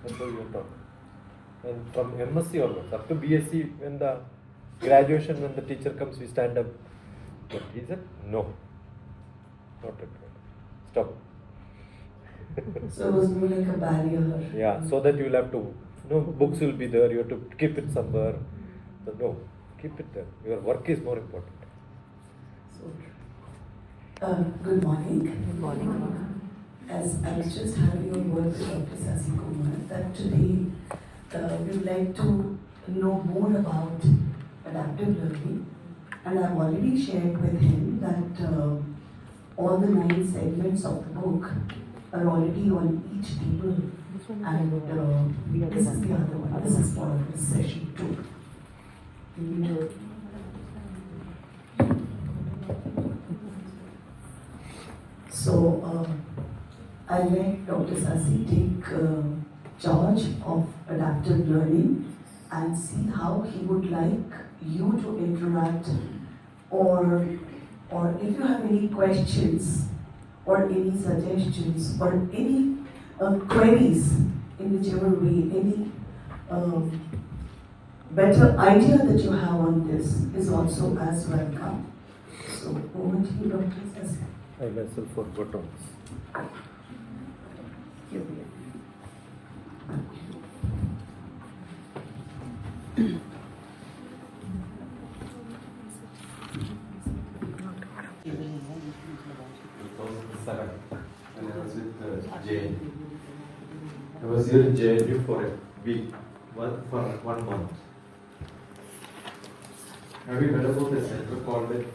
That's how you talk. And from MSc onwards, up to BSc, when the graduation, when the teacher comes, we stand up. But he said, no, not required. Stop. So it was more like a barrier. Yeah, so that you will have to, books will be there, you have to keep it somewhere. So no, keep it there. Your work is more important. So, good morning. Good morning. As I was just having a word with Dr. Sasi Kumar, that today we would like to know more about adaptive learning, and I've already shared with him that all the 9 segments of the book are already on each table, and this is the other one. This is part of the session 2. So I let Dr. Sasi take charge of adaptive learning and see how he would like you to interact, or if you have any questions or any suggestions or any queries in whichever way, any better idea that you have on this is also as welcome. So over to you, Dr. Sasi. I myself forgot on this. Here we are. When I was with Jane. I was here in JNU for a week, for 1 month. Have you heard about a center called the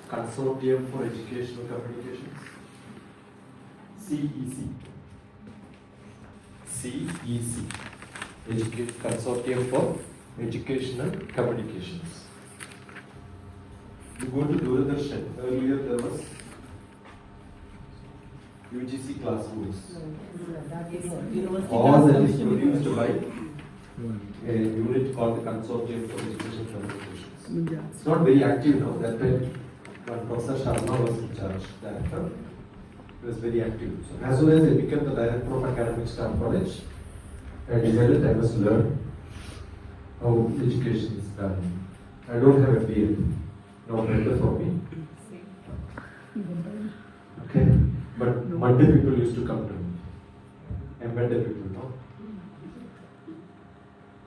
Consortium for Educational Communications? CEC. Consortium for Educational Communications. You go to DrTPS. Earlier there was UGC classrooms. All that is produced by a unit called the Consortium for Educational Communications. It's not very active now. That time, when Professor Sharma was in charge, director, he was very active. So as soon as I became the director of academic staff college, I decided I must learn how education is done. I don't have a beard. No better for me. Okay. But Monday people used to come to me. Embedded people, no?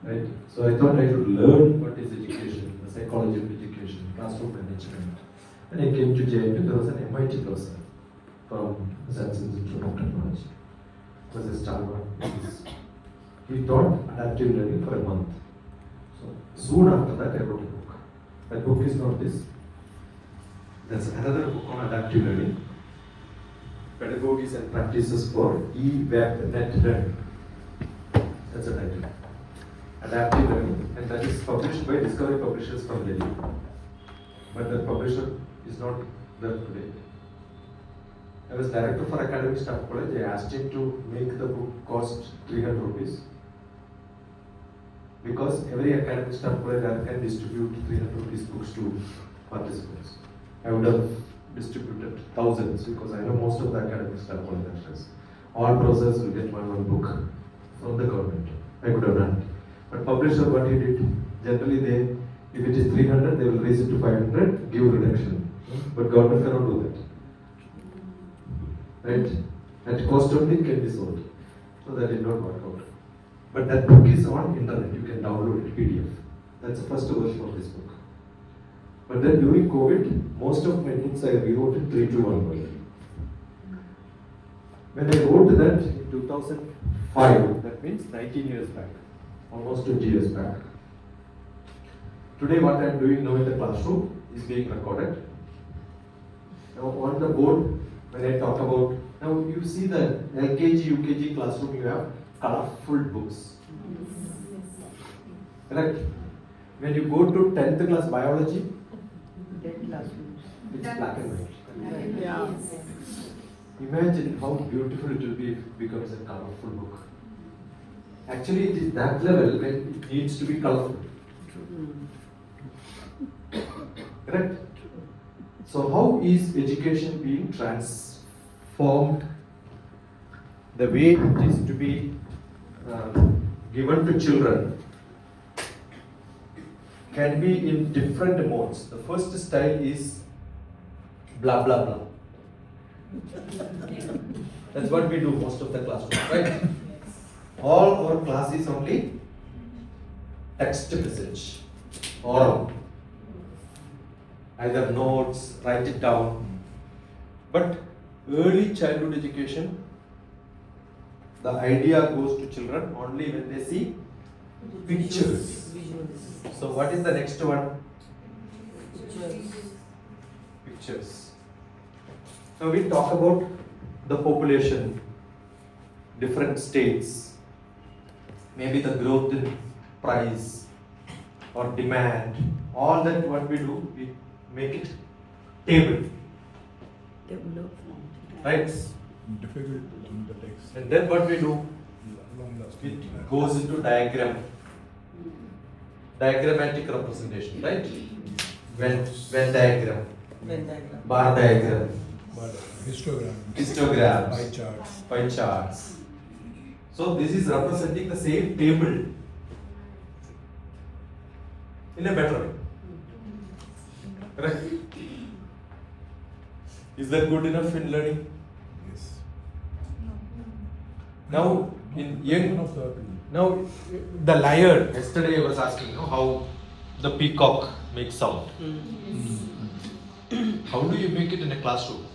Right? So I thought I should learn what is education, the psychology of education, classroom management. When I came to JNU, there was an MIT professor from the Science Institute of Technology. It was a star one. He taught adaptive learning for a month. So soon after that, I wrote a book. That book is not this. There's another book on adaptive learning. Pedagogies and Practices for E-Web Net Learning. That's the title. Adaptive Learning, and that is published by Discovery Publishers from Delhi. But the publisher is not there today. I was director for academic staff college. I asked him to make the book cost 300 rupees. Because every academic staff college can distribute 300 rupees books to participants. I would have distributed thousands because I know most of the academic staff colleges. All professors will get one book from the government. I could have done it. But publisher, what he did, generally they, if it is 300, they will raise it to 500, give reduction. But government cannot do that. Right? At cost only it can be sold. So that did not work out. But that book is on internet. You can download it, PDF. That's the first version of this book. But then during COVID, most of my books I rewrote in 3:1 way. When I wrote that in 2005, that means 19 years back, almost 20 years back. Today what I am doing now in the classroom is being recorded. Now on the board, when I talk about, now you see the LKG, UKG classroom, you have colorful books. Correct? When you go to 10th class biology, it's black and white. Yeah. Imagine how beautiful it will be if it becomes a colorful book. Actually, it is that level when it needs to be colorful. Correct? So how is education being transformed the way it is to be given to children can be in different modes. The first style is blah blah blah. That's what we do most of the classroom, right? All our class is only text message, oral. Either notes, write it down. But early childhood education, the idea goes to children only when they see pictures. So what is the next one? Pictures. So we talk about the population, different states, maybe the growth in price or demand. All that what we do, we make it table. Right? Difficult in the text. And then what we do, Long lasting. it goes into diagram. Diagrammatic representation, right? Venn diagram, bar diagram, But histogram. histograms, Pie charts. pie charts. So this is representing the same table in a better way. Correct? Is that good enough in learning? Yes. Now in One young, of the now the liar. Yesterday I was asking, how the peacock makes sound. How do you make it in a classroom?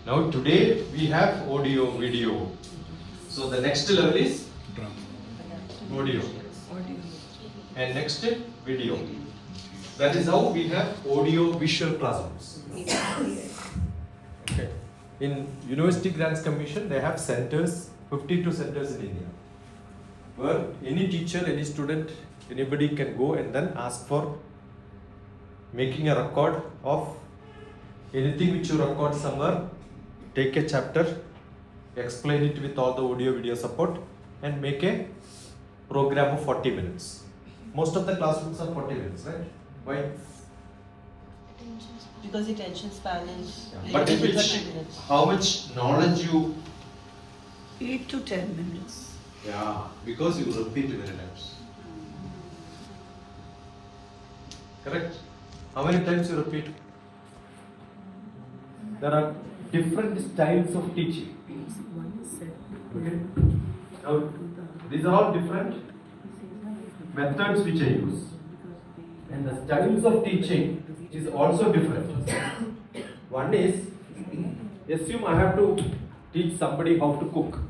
Now today we have audio, video. So the next level is drum. audio. And next video. That is how we have audio visual classrooms. Okay. In University Grants Commission they have centers, 52 centers in India, where any teacher, any student, anybody can go and then ask for making a record of anything which you record somewhere. Take a chapter, explain it with all the audio video support, and make a program of 40 minutes. Most of the classrooms are 40 minutes, right? Why? Because attention span is But in limited to which, 30 minutes. how much knowledge you? 8 to 10 minutes. Yeah, because you repeat many times. Correct? How many times you repeat? There are different styles of teaching. Okay? Now, these are all different methods which I use. And the styles of teaching is also different. One is, assume I have to teach somebody how to cook.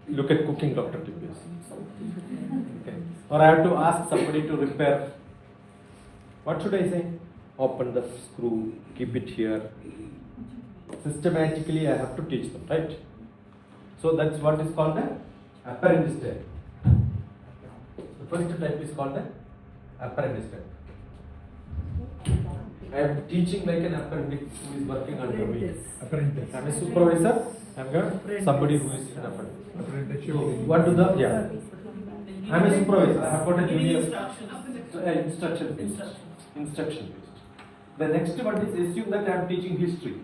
Look at cooking, DrTPS. Okay. Or I have to ask somebody to repair. What should I say? Open the screw, keep it here. Systematically I have to teach them, right? So that's what is called the apprentice type. The first type is called the apprentice type. I am teaching like an apprentice who is working under me. Apprentice. I'm a supervisor, I'm somebody who is an apprentice. Apprenticeship. What do the, yeah. I'm a supervisor, I have got a junior. Instruction based. Instruction based. The next one is, assume that I am teaching history.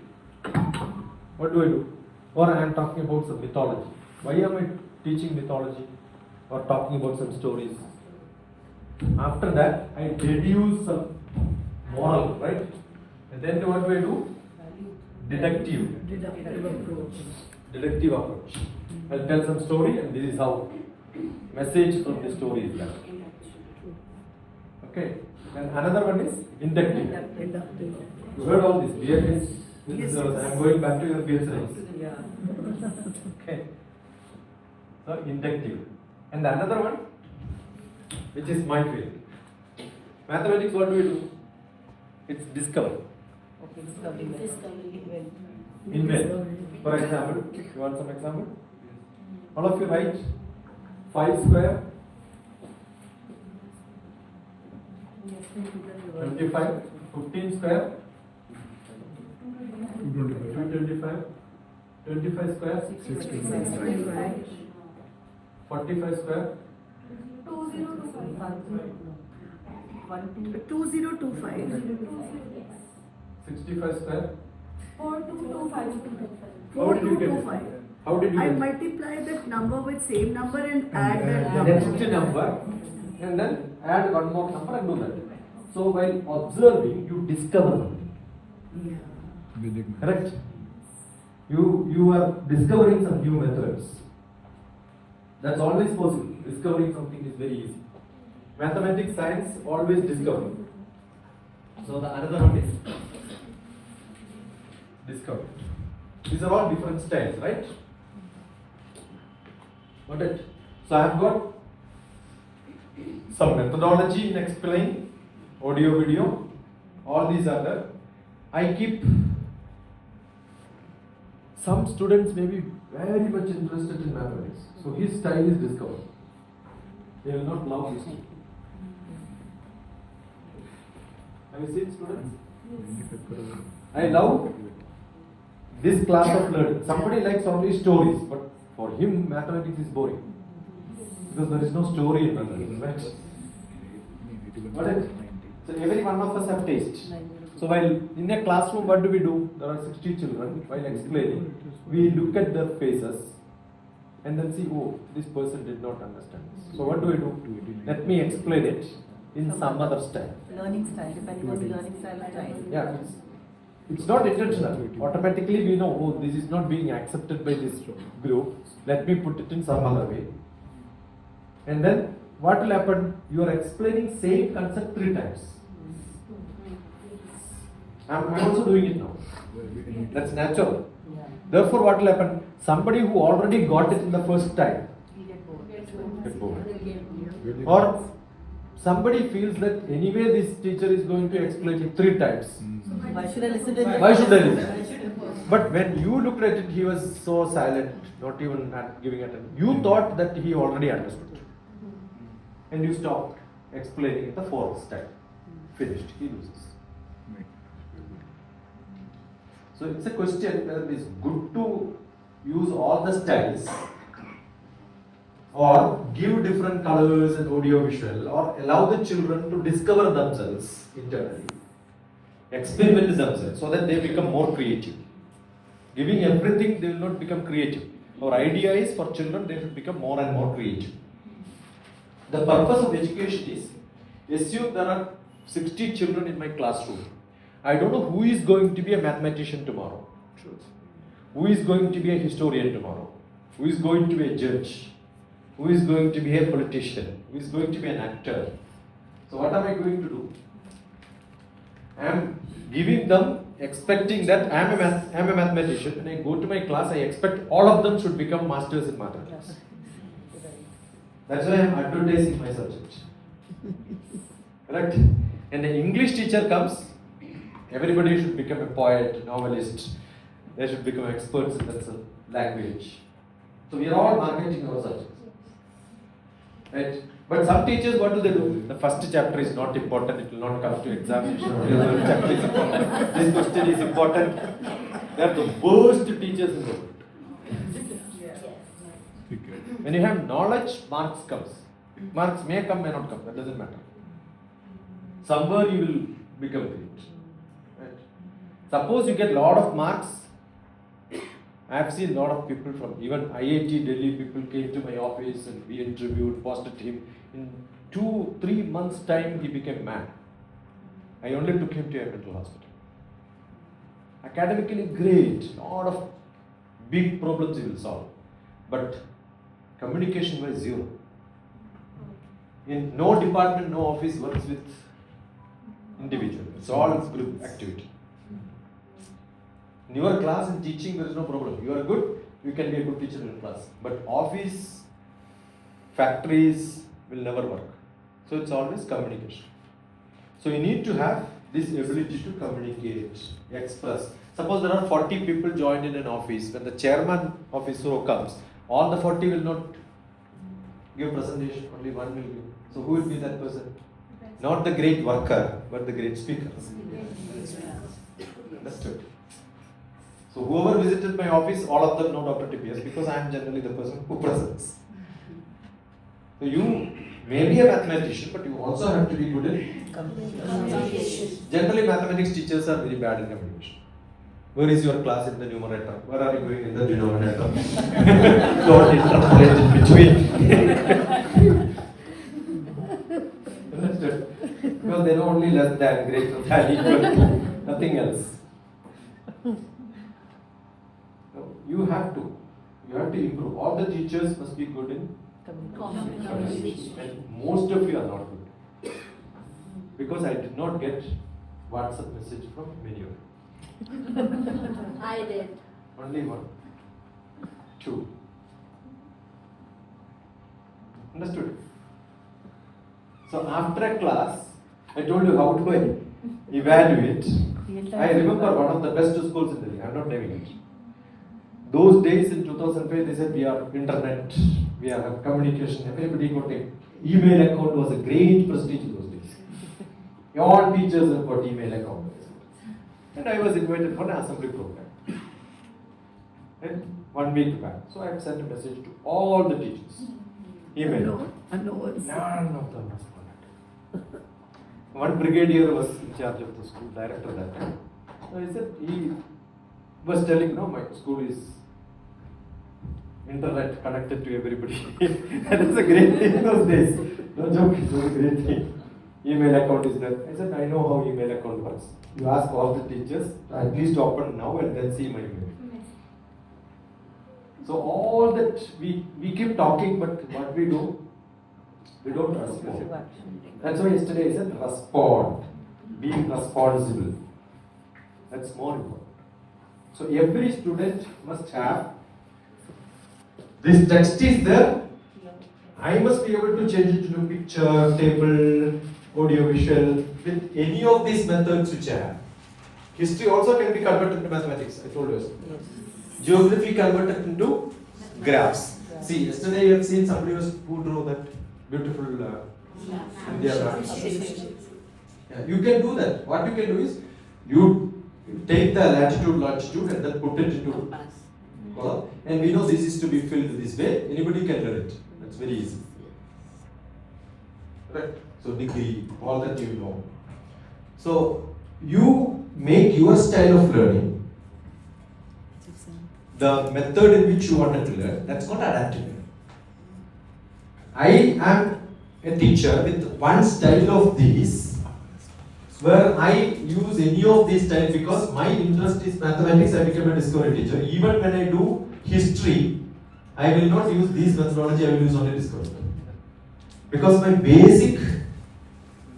What do I do? Or I am talking about some mythology. Why am I teaching mythology? Or talking about some stories? After that, I deduce some moral, right? And then what do I do? Deductive. Deductive approach. I'll tell some story and this is how message from the story is done. Okay. And another one is inductive. You heard all this. Beer is. I'm going back to your beer science. Okay. So inductive. And another one, which is my field. Mathematics, what do we do? It's discover. Invent. For example, you want some example? All of you write 5 square. 25. 15 square. 225. 25 square. 625. 45 square. 2025. 65 square. 4225. 4225. 4225. How did you I get multiply that number with same number and add add that next number. number and then add one more number and do that? So while observing, you discover something. Yeah. Correct? You are discovering some new methods. That's always possible. Discovering something is very easy. Mathematics, science, always discover. So the another one is discover. These are all different styles, right? Got it? So I have got some methodology in explaining, audio, video. All these are there. I keep some students may be very much interested in mathematics. So his style is discover. They will not love history. Have you seen students? I love this class of learning. Somebody likes only stories, but for him mathematics is boring. Because there is no story in mathematics, right? Got it? So every one of us have taste. So while in a classroom, what do? There are 60 children. While explaining, we look at their faces and then see, oh, this person did not understand this. So what do? Let me explain it in some other style. Learning style, depending on the learning style. Yeah, it's not intentional. Automatically we know, oh, this is not being accepted by this group. Let me put it in some other way. And then what will happen? You are explaining same concept 3 times. I'm also doing it now. That's natural. Therefore, what will happen? Somebody who already got it in the first time get bored. Or somebody feels that anyway this teacher is going to explain it 3 times. Why should I listen to him? Why should I listen? But when you looked at it, he was so silent, not even giving attention. You thought that he already understood. And you stopped explaining it the 4th time. Finished. He loses. So it's a question whether it is good to use all the styles or give different colors and audio visual or allow the children to discover themselves internally, experiment themselves so that they become more creative. Giving everything, they will not become creative. Our idea is for children, they should become more and more creative. The purpose of education is, assume there are 60 children in my classroom. I don't know who is going to be a mathematician tomorrow. Who is going to be a historian tomorrow? Who is going to be a judge? Who is going to be a politician? Who is going to be an actor? So what am I going to do? I am giving them, expecting that I am a mathematician. When I go to my class, I expect all of them should become masters in mathematics. That's why I am advertising my subject. Correct? And an English teacher comes, everybody should become a poet, novelist. They should become experts in that language. So we are all marketing our subjects. Right? But some teachers, what do? The first chapter is not important, it will not come to examination. The other chapter is important. This question is important. They are the worst teachers in the world. When you have knowledge, marks comes. Marks may come, may not come, that doesn't matter. Somewhere you will become great. Right? Suppose you get lot of marks. I have seen a lot of people from even IIT Delhi, people came to my office and we interviewed, posted him. In 2-3 months time, he became mad. I only took him to a mental hospital. Academically great, lot of big problems he will solve. But communication was 0. In no department, no office works with individual. It's all group activity. In your class and teaching, there is no problem. You are good, you can be a good teacher in your class. But office, factories will never work. So it's always communication. So you need to have this ability to communicate, express. Suppose there are 40 people joined in an office. When the chairman of ISRO comes, all the 40 will not give presentation, only one will give. So who will be that person? Not the great worker, but the great speaker. Understood? So whoever visited my office, all of them know DrTPS because I am generally the person who presents. So you may be a mathematician, but you also have to be good in communication. Generally, mathematics teachers are very bad in communication. Where is your class in the numerator? Where are you going in the denominator? Don't interpolate in between. Understood? Because they know only less than, greater than, equal, nothing else. No, you have to improve. All the teachers must be good in communication. And most of you are not good. Because I did not get WhatsApp message from many of you. I did. Only one. Two. Understood? So after a class, I told you how to evaluate. I remember one of the best schools in Delhi. I'm not naming it. Those days in 2005, they said we are internet, we have communication, everybody got a email account was a great prestige in those days. All teachers have got email account. And I was invited for an assembly program. And 1 week back. So I have sent a message to all the teachers. Email. None of them responded. One brigadier was in charge of the school, director that time. So he was telling, no, my school is internet connected to everybody. That was a great thing in those days. No joke, it was a great thing. Email account is there. I said, I know how email account works. You ask all the teachers, at least open now and then see my email. So all that, we keep talking, but what we do, we don't respond. That's why yesterday I said respond. Being responsible. That's more important. So every student must have, this text is there, I must be able to change it into picture, table, audio visual, with any of these methods which I have. History also can be converted into mathematics, I told you. Yes. Geography converted into graphs. See, yesterday you have seen somebody who drew that beautiful India map. Yeah, you can do that. What you can do is, you take the latitude, longitude and then put it into column. And we know this is to be filled this way. Anybody can learn it. That's very easy. Right? So degree, all that you know. So you make your style of learning, the method in which you wanted to learn, that's called adaptive learning. I am a teacher with one style of these, where I use any of these styles because my interest is mathematics. I became a discovery teacher. Even when I do history, I will not use these methodology, I will use only discovery. Because my basic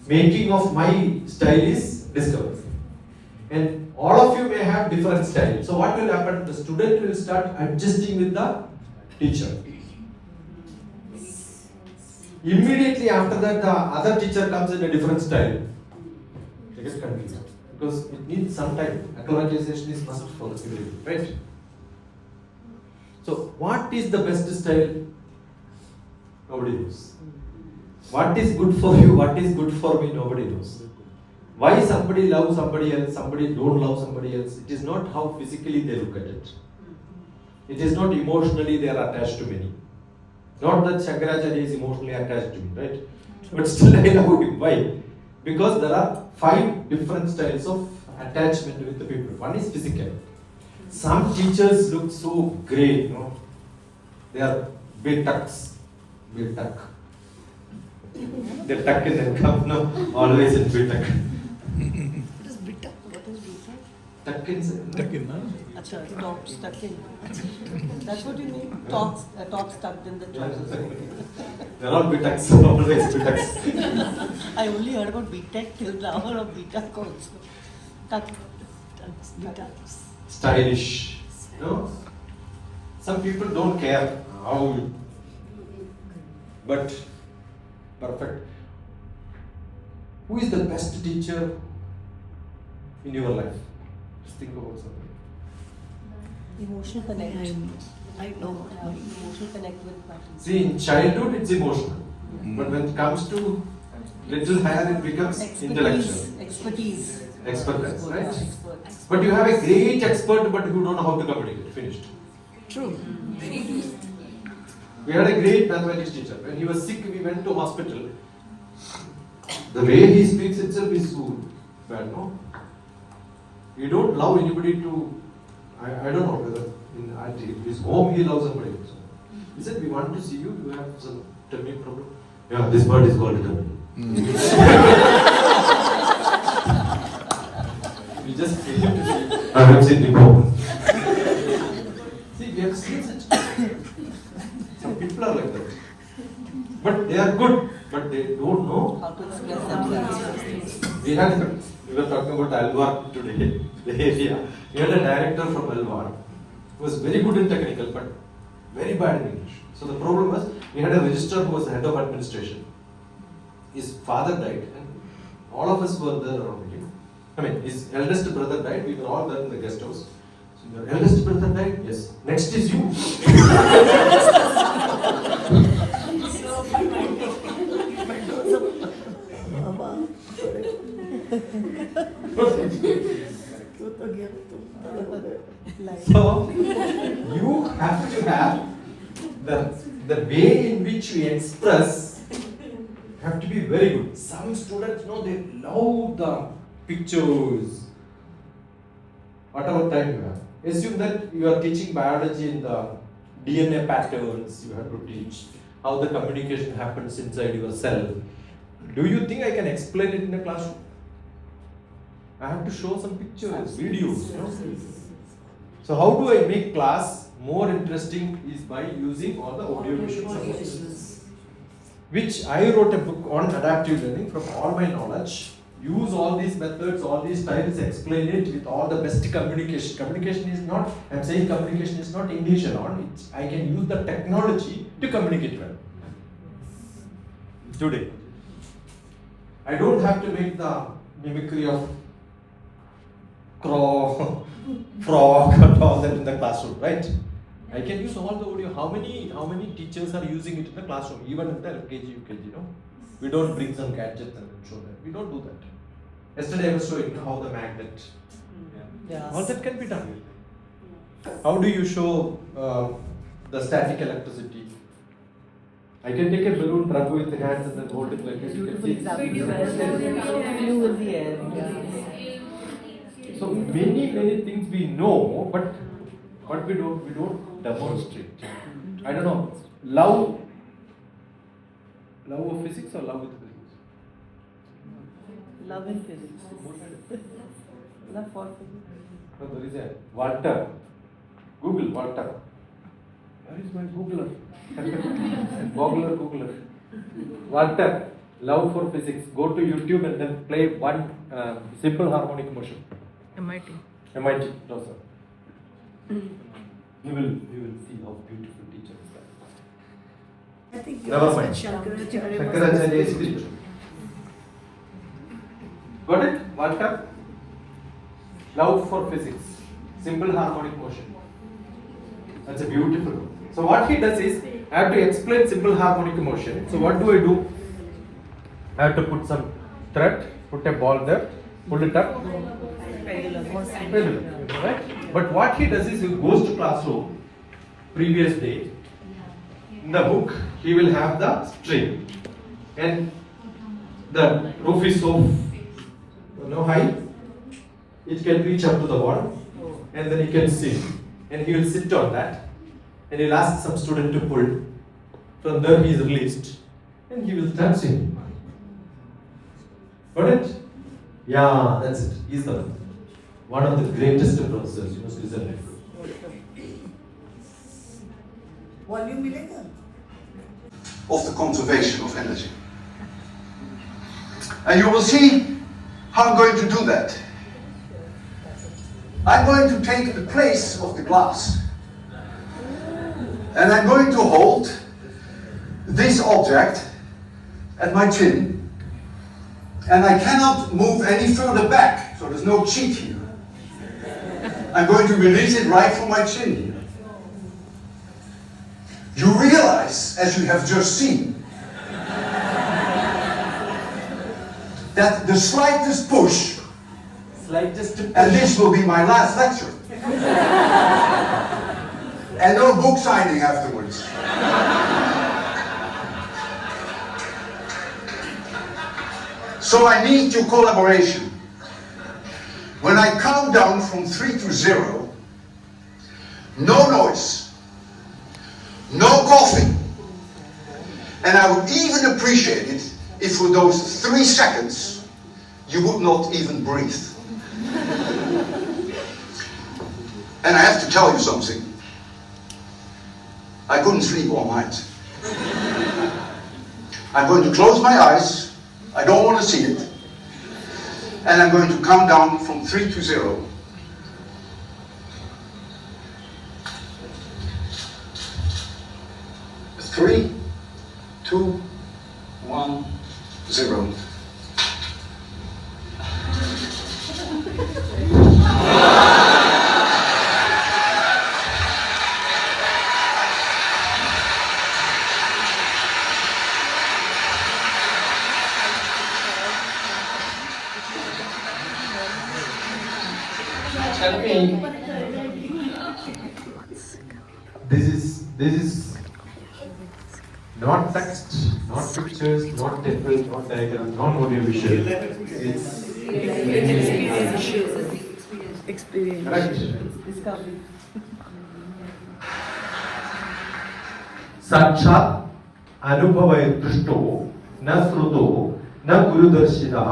making of my style is discovery. And all of you may have different styles. So what will happen? The student will start adjusting with the teacher. Immediately after that, the other teacher comes in a different style. They get confused. Because it needs some time. Acclimatization is must for the student, right? So what is the best style? Nobody knows. What is good for you, what is good for me, nobody knows. Why somebody loves somebody else, somebody don't love somebody else, it is not how physically they look at it. It is not emotionally they are attached to me. Not that Shankaracharya is emotionally attached to me, right? But still I love him. Why? Because there are 5 different styles of attachment with the people. One is physical. Some teachers look so great, you know. They are big tucks. Big tuck. They tuck in and come, no, always in big tuck. What is beta? What is beta? Tuck inside. Tuck in, Acha, top stuck in. That's what you mean? Top stuck in the trousers. They are all big tucks, always big tucks. I only heard about BTEC till now or BTA course. Tuck. Beta. Stylish. No? Some people don't care how, but perfect. Who is the best teacher in your life? Just think about something. Emotional connect. I know. Emotional connect with parties. See, in childhood it's emotional, but when it comes to little higher, it becomes intellectual. Expertise. Expertise, right? But you have a great expert, but you don't know how to communicate. Finished. True. We had a great mathematics teacher. When he was sick, we went to hospital. The way he speaks itself is so bad, no? You don't allow anybody to I don't know whether in his home he loves somebody else. He said, we want to see you, you have some tummy problem. Yeah, this bird is called tummy. We just came to see. I have seen him. See, we have seen such. Some people are like that. But they are good, but they don't know How to express themselves. We were talking about Alvar today, the area. We had a director from Alvar who was very good in technical but very bad in English. So the problem was, we had a registrar who was the head of administration. His father died and all of us were there around him. I mean, his eldest brother died, we were all there in the guest house. So your eldest brother died? Yes. Next is you. So, you have to have the way in which we express have to be very good. Some students know they love the pictures. Whatever time you have. Assume that you are teaching biology in the DNA patterns, you have to teach how the communication happens inside your cell. Do you think I can explain it in a classroom? I have to show some pictures, videos. You know? So how do I make class more interesting is by using all the audio visual supports. Which I wrote a book on adaptive learning from all my knowledge. Use all these methods, all these styles, explain it with all the best communication. Communication is not, I'm saying communication is not English alone. I can use the technology to communicate well. Today. I don't have to make the mimicry of crow, frog, and all that in the classroom, right? I can use all the audio. How many teachers are using it in the classroom, even in the LKG, UKG, no? We don't bring some gadgets and show them. We don't do that. Yesterday I was showing how the magnet. Yes. All that can be done. How do you show the static electricity? I can take a balloon, rub with the hands and then hold it like this. You can see. Flew in the air. Yeah. So many things we know, but we don't demonstrate. I don't know. Love of physics or love with physics? Love in physics. Love for physics. No, there is a Walter. Google Walter. Where is my Googler? Googler. Walter. Love for physics. Go to YouTube and then play one simple harmonic motion. MIT. No, sir. You will see how beautiful teacher is that. I think Never yours mind. with Shankaracharya was- Shankaracharya is spiritual. Got it? Walter? Love for physics. Simple harmonic motion. That's a beautiful one. So what he does is, I have to explain simple harmonic motion. So what do? I have to put some thread, put a ball there, pull it up. Pendulum, right? But what he does is, he goes to classroom, previous day, in the book, he will have the string. And the roof is so high, it can reach up to the wall, and then he can sit. And he will sit on that, and he'll ask some student to pull. From there he is released, and he will start singing. Got it? Yeah, that's it. He's the one of the greatest professors, Switzerland. Volume मिलेगा? Of the conservation of energy. And you will see how I'm going to do that. I'm going to take the place of the glass. And I'm going to hold this object at my chin. And I cannot move any further back, so there's no cheat here. I'm going to release it right from my chin here. You realize, as you have just seen, that the slightest push, and this will be my last lecture, and no book signing afterwards. So I need your collaboration. When I count down from 3 to 0, no noise, no coughing. And I would even appreciate it if for those 3 seconds you would not even breathe. And I have to tell you something. I couldn't sleep all night. I'm going to close my eyes. I don't want to see it. And I'm going to count down from 3 to 0. 3, 2, 1, 0. This is not text, not pictures, not table, not diagram, not audiovisual. It's Experience. correct. Discovery. साक्षात् अनुभवे दृष्टो न श्रुतो न गुरुदर्शिनः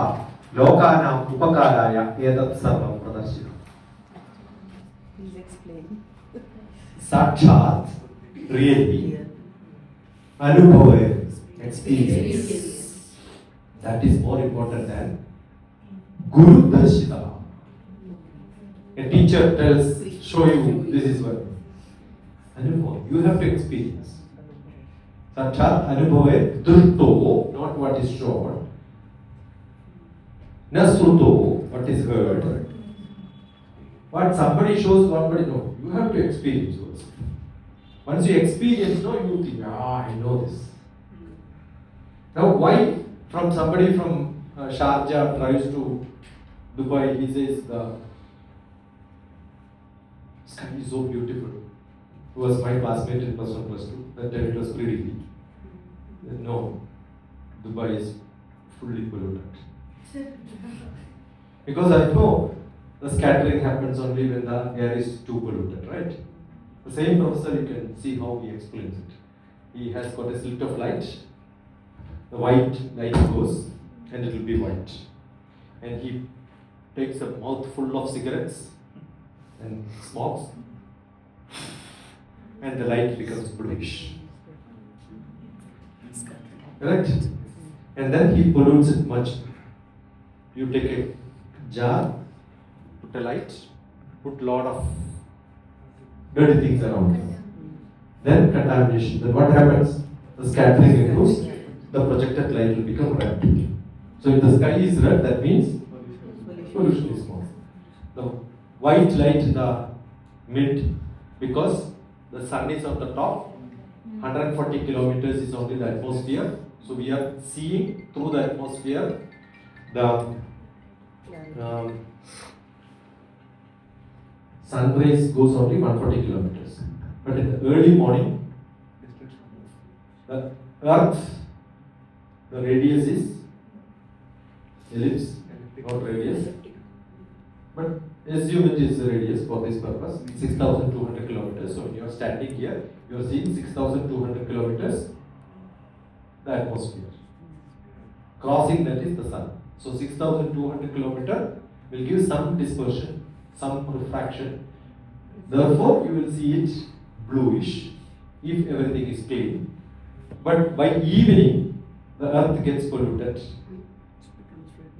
लोकानाम् उपकाराय एतत् सर्वं प्रदर्शितम्. Please explain. साक्षात् really अनुभवे experience. That is more important than Guru Darshita. A teacher tells, show you, this is what. Anubhava, you have to experience. Sakshat Anubhave Drto, not what is shown. Nasruto, what is heard. What somebody shows, somebody no. You have to experience also. Once you experience, no, you think, I know this. Now, why from somebody from Sharjah tries to Dubai, he says the sky is so beautiful. Who was my classmate in plus 1, plus 2. That time it was pretty. No, Dubai is fully polluted. Because I know the scattering happens only when the air is too polluted, right? The same professor, you can see how he explains it. He has got a slit of light. The white light goes and it will be white. And he takes a mouthful of cigarettes and smokes, and the light becomes bluish. Correct? And then he pollutes it much. You take a jar, put a light, put lot of dirty things around it. Then contamination. Then what happens? The scattering improves, the projected light will become red. So if the sky is red, that means pollution is more. The white light in the mid, because the sun is on the top, 140 kilometers is only the atmosphere. So we are seeing through the atmosphere the sun rays goes only 140 kilometers. But in the early morning, the earth, the radius is ellipse, not radius. But assume it is a radius for this purpose, 6,200 kilometers. So when you are standing here, you are seeing 6,200 kilometers, the atmosphere. Crossing that is the sun. So 6,200 kilometer will give some dispersion, some refraction. Therefore, you will see it bluish if everything is clean. But by evening, the earth gets polluted.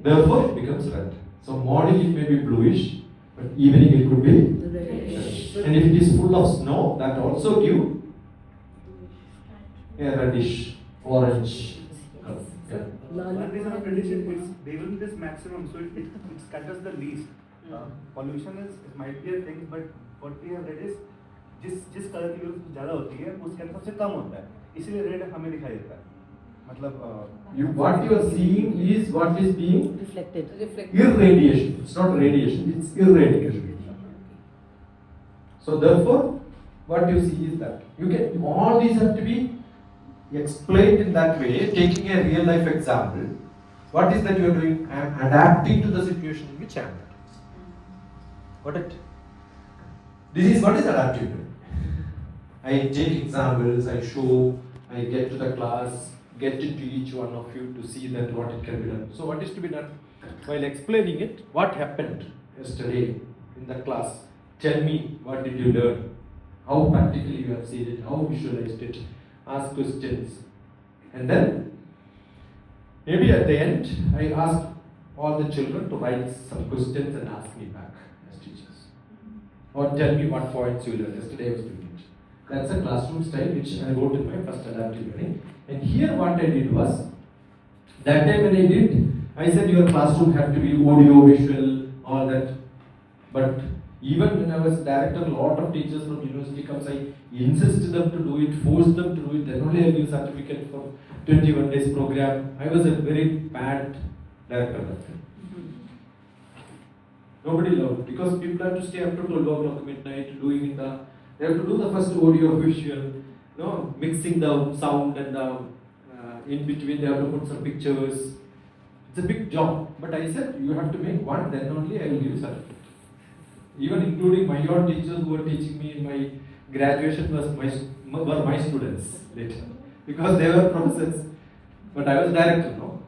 Therefore, it becomes red. So morning it may be bluish, but evening it could be red. And if it is full of snow, that also give a reddish, orange color. Yeah. One reason of prediction is they will be this maximum, so it scatters the least. Pollution is it might be a thing, but what we have read is जिस colour की wave ज़्यादा होती है उसके अंदर सबसे कम होता है, इसीलिए रेड हमें दिखाई देता है. मतलब what you are seeing is what is being Reflected. irradiation. It's not radiation, it's irradiation. So therefore, what you see is that you can all these have to be explained in that way, taking a real life example. What is that you are doing? I am adapting to the situation in which I am. Got it? This is what is adaptive. I take examples, I show, I get to the class, get into each one of you to see that what it can be done. So what is to be done? While explaining it, what happened yesterday in the class? Tell me, what did you learn? How practically you have seen it, how visualized it, ask questions. And then, maybe at the end, I ask all the children to write some questions and ask me back as teachers. Or tell me what points you learned. Yesterday I was doing it. That's a classroom style which I wrote in my first adaptive learning. And here what I did was, that time when I did, I said your classroom had to be audio, visual, all that. But even when I was director, a lot of teachers from university comes, I insisted them to do it, forced them to do it, then only I give certificate for 21 days program. I was a very bad director that time. Nobody loved, because people have to stay up to 12 o'clock midnight doing they have to do the first audio visual, mixing the sound and in between they have to put some pictures. It's a big job, but I said you have to make one, then only I will give you certificate. Even including my own teachers who were teaching me in my graduation were my students later, because they were professors, but I was director, no?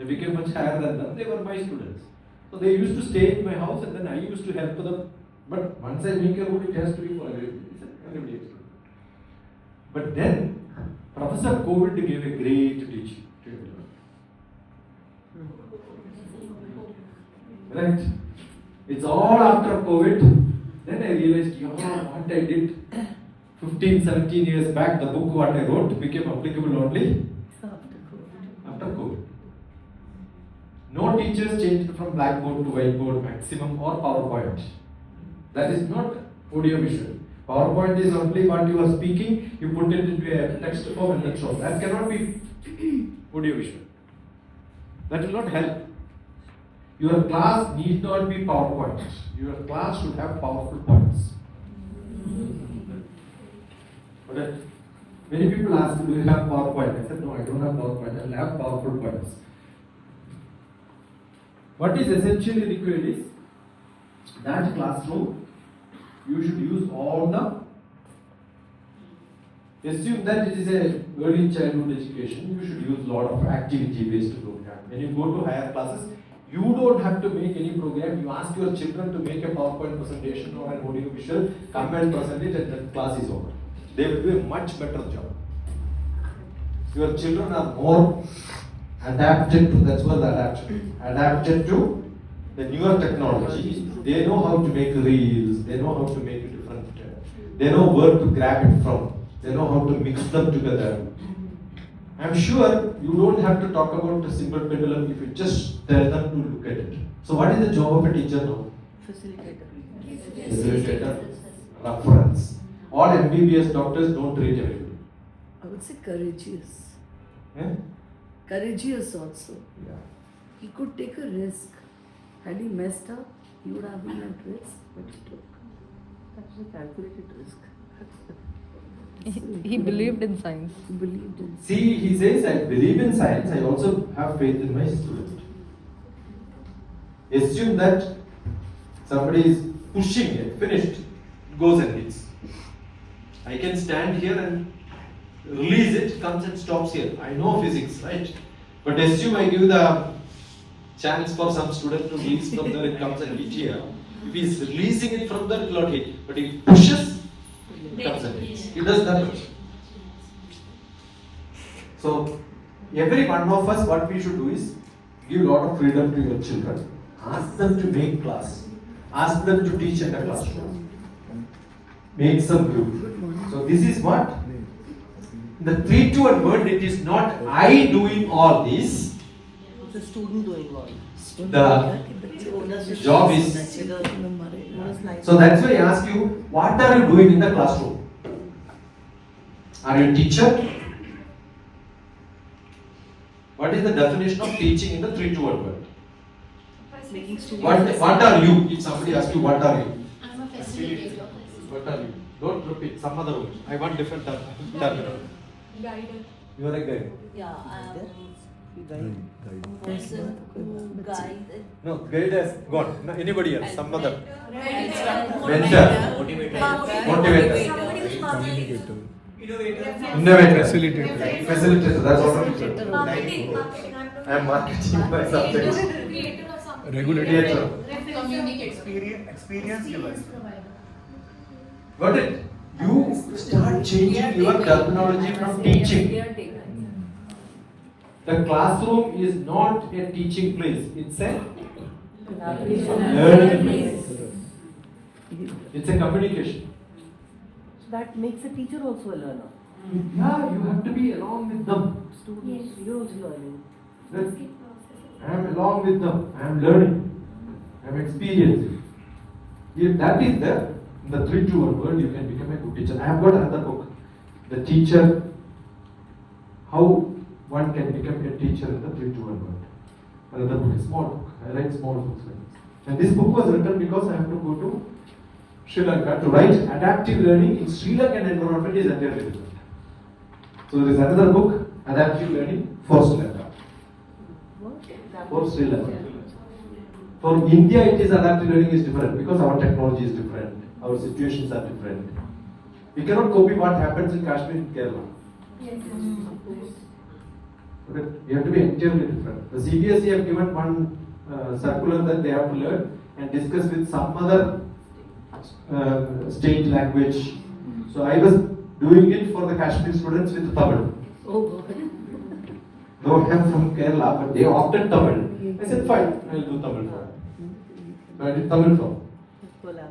I became much higher than them, they were my students. So they used to stay in my house and then I used to help them. But once I make a rule, it has to be for everybody. Everybody has to do it. But then, Professor COVID gave a great teaching to everyone. Right? It's all after COVID. Then I realized, what I did 15, 17 years back, the book what I wrote became applicable only after COVID. No teachers changed from blackboard to whiteboard maximum or PowerPoint. That is not audiovisual. PowerPoint is only what you are speaking, you put it into a text form and that's all. That cannot be audiovisual. That will not help. Your class need not be PowerPoint. Your class should have powerful points. But many people ask, do you have PowerPoint? I said, no, I don't have PowerPoint. I will have powerful points. What is essentially required is that classroom, you should use all assume that it is a early childhood education, you should use a lot of activity based program. When you go to higher classes, you don't have to make any program, you ask your children to make a PowerPoint presentation or an audio visual, come and present it and the class is over. They will do a much better job. Your children are more adapted to, that's what adapted to the newer technology. They know how to make reels, they know how to make it different, they know where to grab it from, they know how to mix them together. I'm sure you don't have to talk about the simple pendulum if you just tell them to look at it. So what is the job of a teacher now? Facilitator. Reference. All MBBS doctors don't treat everybody. I would say courageous. Yeah? Courageous also. Yeah. He could take a risk. Had he messed up, he would have been at risk, but he took. That's a calculated risk. He believed in science. He believed in. See, he says, I believe in science, I also have faith in my student. Assume that somebody is pushing it, finished, goes and hits. I can stand here and release it, comes and stops here. I know physics, right? But assume I give the chance for some student to release from there, it comes and hit here. If he is releasing it from there, it will not hit. But if he pushes, it comes and hits. He does that much. So, every one of us, what we should do is give a lot of freedom to your children. Ask them to make class. Ask them to teach in the classroom. Make some group. So, this is what? The 3-2-1 word, it is not I doing all this. The student doing all. The job is. So that's why I ask you, what are you doing in the classroom? Are you a teacher? What is the definition of teaching in the 3-2-1 word? What are you? If somebody asks you, what are you? I'm a facilitator. What are you? Don't repeat some other word. I want different terminology. Guider. You are a guide. Yeah, I am a person who guides. No, guide has gone. No, anybody else? Some other. Mentor. Mentor. Motivator. communicator. Innovator. Facilitator. Facilitator, that's what I'm Facilitator. saying. I'm marketing my subject. Regulator. Experience giver. Got it? You start changing your terminology from teaching. The classroom is not a teaching place, it's a learning place. It's a communication. So that makes a teacher also a learner. Yeah, you have to be along with them. Students, you're also learning. I am along with them. I am learning. I am experiencing. If that is there, in the 3-2-1 world, you can become a good teacher. I have got another book. The teacher, how one can become a teacher in the 3-2-1 world. Another book, a small book. I write small books like this. And this book was written because I have to go to Sri Lanka to write adaptive learning in Sri Lankan environment is entirely different. So there is another book, adaptive learning for Sri Lanka. For Sri Lanka. For India, it is adaptive learning is different because our technology is different, our situations are different. We cannot copy what happens in Kashmir and Kerala. Okay? We have to be entirely different. The CBSE have given one circular that they have to learn and discuss with some other state language. So I was doing it for the Kashmir students with Tamil. Though I am from Kerala, but they opted Tamil. I said, fine, I will do Tamil for them. So I did Tamil for them.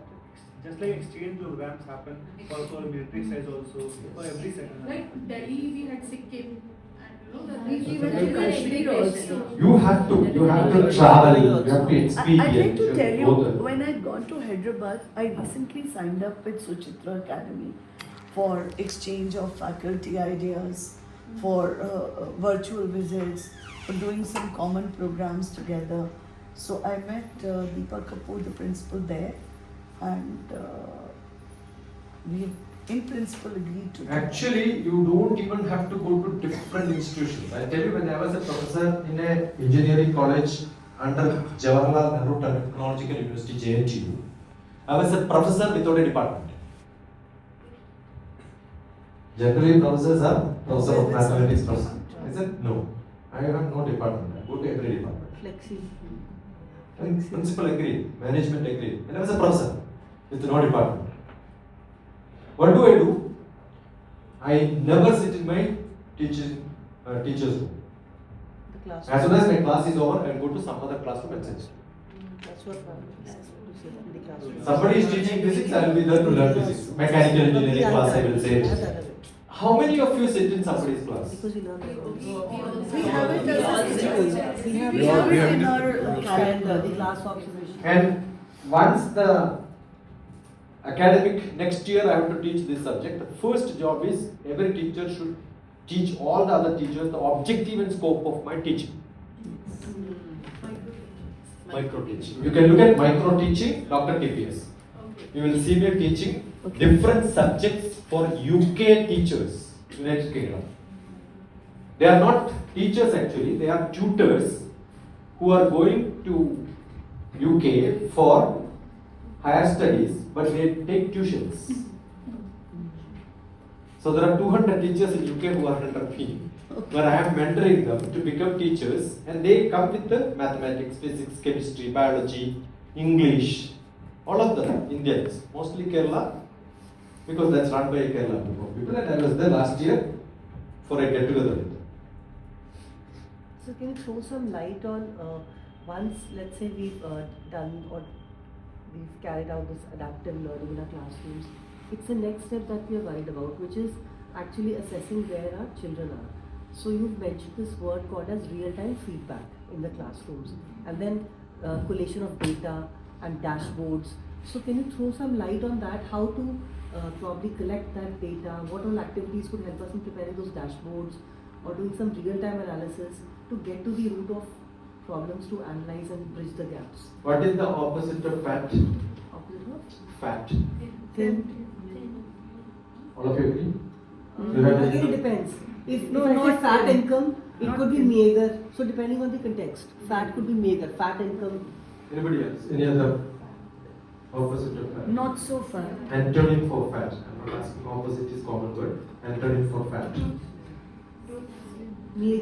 Just like exchange programs happen for military size also, for every sector. Like Delhi, we had Sikkim, and we were in Kashmir also. You have to travel, you have to I'd experience. like to tell you, both. when I'd gone to Hyderabad, I recently signed up with Suchitra Academy for exchange of faculty ideas, for virtual visits, for doing some common programs together. So I met Deepak Kapoor, the principal there, and we in principle agreed to do that. Actually, you don't even have to go to different institutions. I tell you, when I was a professor in a engineering college under Jawaharlal Nehru Technological University, JNTU, I was a professor without a department. Generally, professors are professor of mathematics person. I said, no, I have no department. I go to every department. Flexible. And principal agreed, management agreed. And I was a professor with no department. What do? I never sit in my teacher's room. The class. As soon as my class is over, I go to some other classroom and sit. That's what the classroom. Somebody is teaching physics, I will be there to learn physics. Mechanical engineering class, I will say. How many of you sit in somebody's class? Because we learn We have it as a schedule. We have it in our calendar. the class observation. And once the academic next year I have to teach this subject, the first job is every teacher should teach all the other teachers the objective and scope of my teaching. Micro teaching. You can look at micro teaching, DrTPS. You will see me teaching different subjects for UK teachers, United Kingdom. They are not teachers actually, they are tutors who are going to UK for higher studies, but they take tuitions. So there are 200 teachers in UK who are under me, where I am mentoring them to become teachers, and they come with the mathematics, physics, chemistry, biology, English, all of them Indians, mostly Kerala, because that's run by a Kerala group of people, and I was there last year for a get together with them. So can you throw some light on once, let's say we've done or we've carried out this adaptive learning in our classrooms, it's the next step that we are worried about, which is actually assessing where our children are. So you've mentioned this word called as real-time feedback in the classrooms, and then collation of data and dashboards. So can you throw some light on that, how to probably collect that data, what all activities could help us in preparing those dashboards or doing some real-time analysis to get to the root of problems to analyze and bridge the gaps. What is the opposite of fat? Opposite of Fat. thin. All of you agree? Again, it depends. If not fat income, it could be meager. So depending on the context, fat could be meager. Fat income. Anybody else? Any other? Opposite of fat. Not so far. Antonym for fat. I'm not asking opposite is common word. Antonym for fat.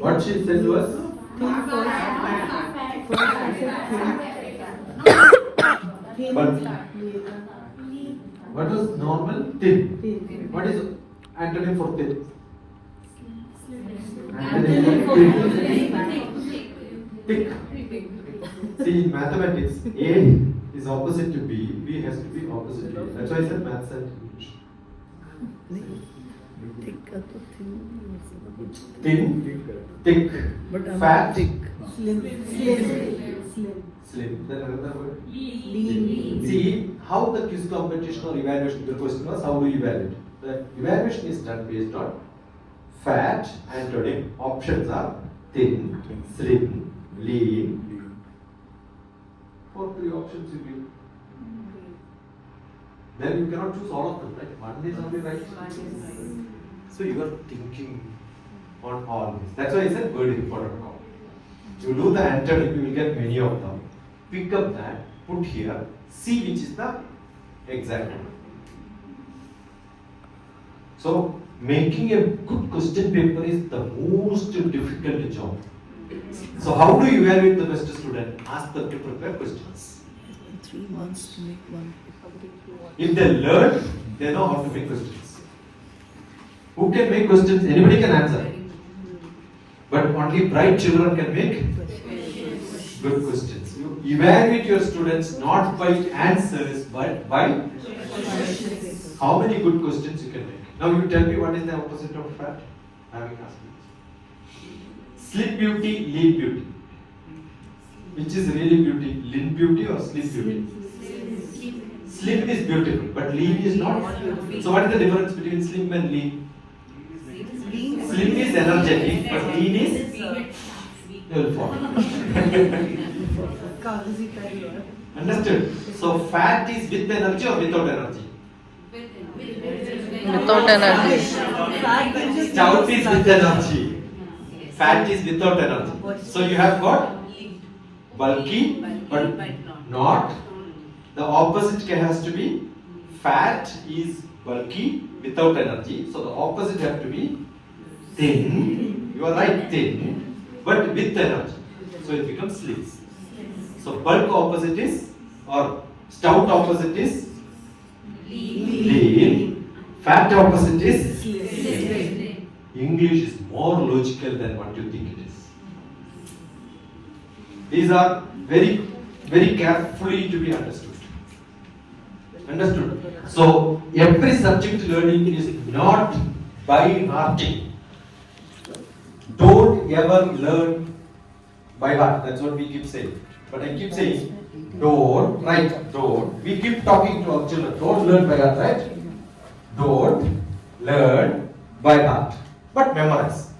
What she said was First I said thin. But what was normal? Thin. What is antonym for thin? Antonym for thick. See, in mathematics, A is opposite to B, B has to be opposite to A. That's why I said maths and English. Thin, thick, But I'm fat, thick. Slim. slim. Then another word. Lean. See how the quiz competition or evaluation, the question was how do you evaluate? The evaluation is done based on fat, antonym. Options are thin, slim, lean. For 3 options you give. Then you cannot choose all of them, right? One is only right. So you are thinking on all this. That's why I said word important call. You do the antonym, you will get many of them. Pick up that, put here, see which is the exact one. So making a good question paper is the most difficult job. So how do you evaluate the best student? Ask them to prepare questions. 3 months to make one. If they learn, they know how to make questions. Who can make questions? Anybody can answer. But only bright children can make good questions. You evaluate your students not by answers but by how many good questions you can make. Now you tell me what is the opposite of fat? Having asked you. Slim beauty, lean beauty. Which is really beauty? Lean beauty or slim beauty? Slim is beautiful, but lean is not. So what is the difference between slim and lean? Slim is energetic, but lean is fall. Understood? So fat is with energy or without energy? Without energy. Stout is with energy. Fat is without energy. So you have got bulky, but not. The opposite has to be fat is bulky without energy. So the opposite has to be thin. You are right, thin, but with energy. So it becomes slim. So bulk opposite is, or stout opposite is lean. Fat opposite is slim. English is more logical than what you think it is. These are very, very carefully to be understood. Understood? So every subject learning is not by hearting. Don't ever learn by heart. That's what we keep saying. But I keep saying, don't, right? Don't. We keep talking to our children. Don't learn by heart, right? Don't learn by heart, but memorize.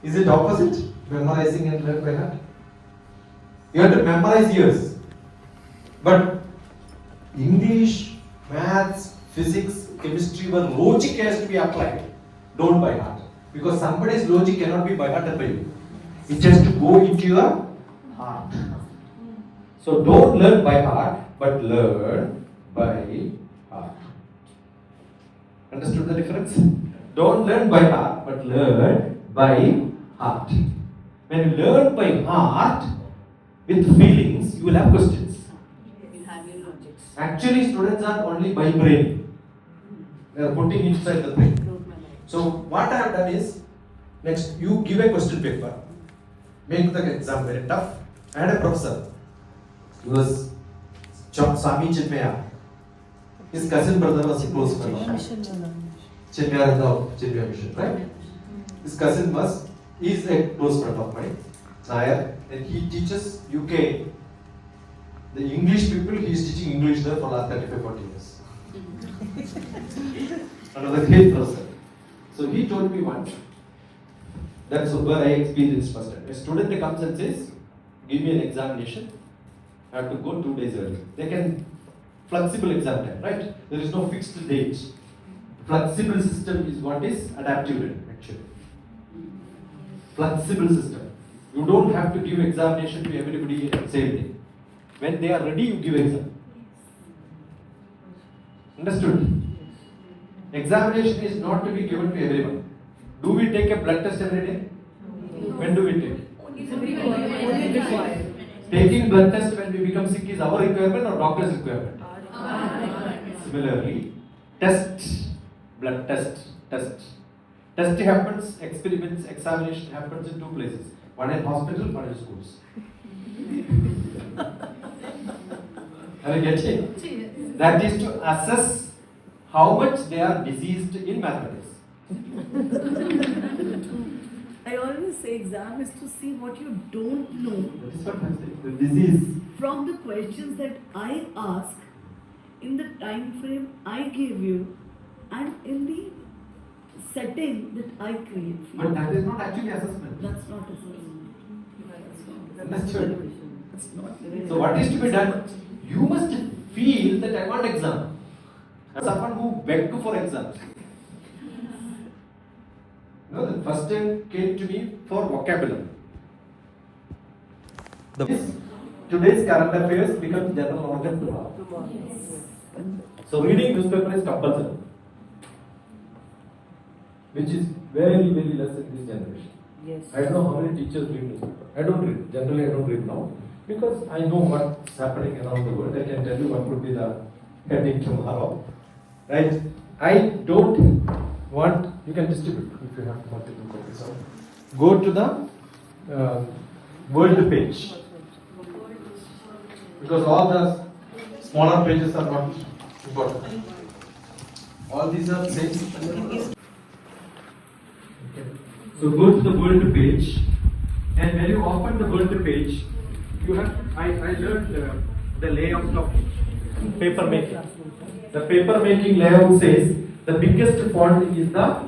Is it opposite? Memorizing and learn by heart? You have to memorize years. But English, maths, physics, chemistry, where logic has to be applied. Don't by heart. Because somebody's logic cannot be by heart by you. It has to go into your heart. So don't learn by heart, but learn by heart. Understood the difference? Don't learn by heart, but learn by heart. When you learn by heart, with feelings, you will have questions. Actually, students are only by brain. They are putting inside the brain. So what I have done is, next you give a question paper, make the exam very tough. I had a professor. He was Swami Chinmaya. His cousin brother was a close friend of mine. Chinmaya is of Chinmaya Mission, right? His cousin is a close friend of mine, Nair, and he teaches UK. The English people, he is teaching English there for last 35-40 years. Another great professor. So he told me once, that's where I experienced first time. A student comes and says, give me an examination, I have to go 2 days early. They can, flexible exam time, right? There is no fixed date. Flexible system is what is adaptive learning, actually. Flexible system. You don't have to give examination to everybody at the same day. When they are ready, you give exam. Understood? Examination is not to be given to everyone. Do we take a blood test every day? When do we take? Only required. Taking blood test when we become sick is our requirement or doctor's requirement? Similarly, blood test. Test happens, experiments, examination happens in two places. One in hospital, one in schools. Are you getting? That is to assess how much they are diseased in mathematics. I always say exam is to see what you don't know That is what I'm saying. The disease. from the questions that I ask in the time frame I give you and in the setting that I create for you. But that is not actually assessment. That's not assessment. Understood? That's not. So what is to be done? You must feel that I want exam. As someone who begged for exams. No, the first time came to me for vocabulary. Today's current affairs becomes general knowledge tomorrow. So reading newspaper is compulsory, which is very, very less in this generation. Yes. I don't know how many teachers read newspaper. I don't read. Generally, I don't read now because I know what's happening around the world. I can tell you what would be the heading tomorrow. Right? I don't want. You can distribute if you have multiple copies. Go to the world page because all the smaller pages are not important. All these are same. So go to the world page, and when you open the world page, you have. I learned the layout of paper making. The paper making layout says the biggest font is the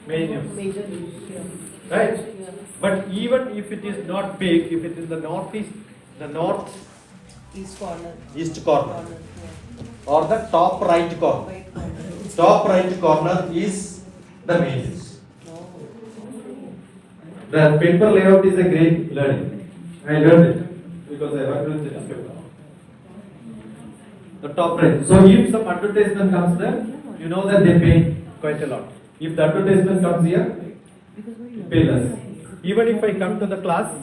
main. Major news. Yeah. Right? Yeah. But even if it is not big, if it is the northeast, the northeast corner, Yeah. or the top right corner, top right corner is the main news. The paper layout is a great learning. I learned it because I worked with the newspaper. The top right. So if some advertisement comes there, you know that they pay quite a lot. If the advertisement comes here, you pay less. Even if I come to the class,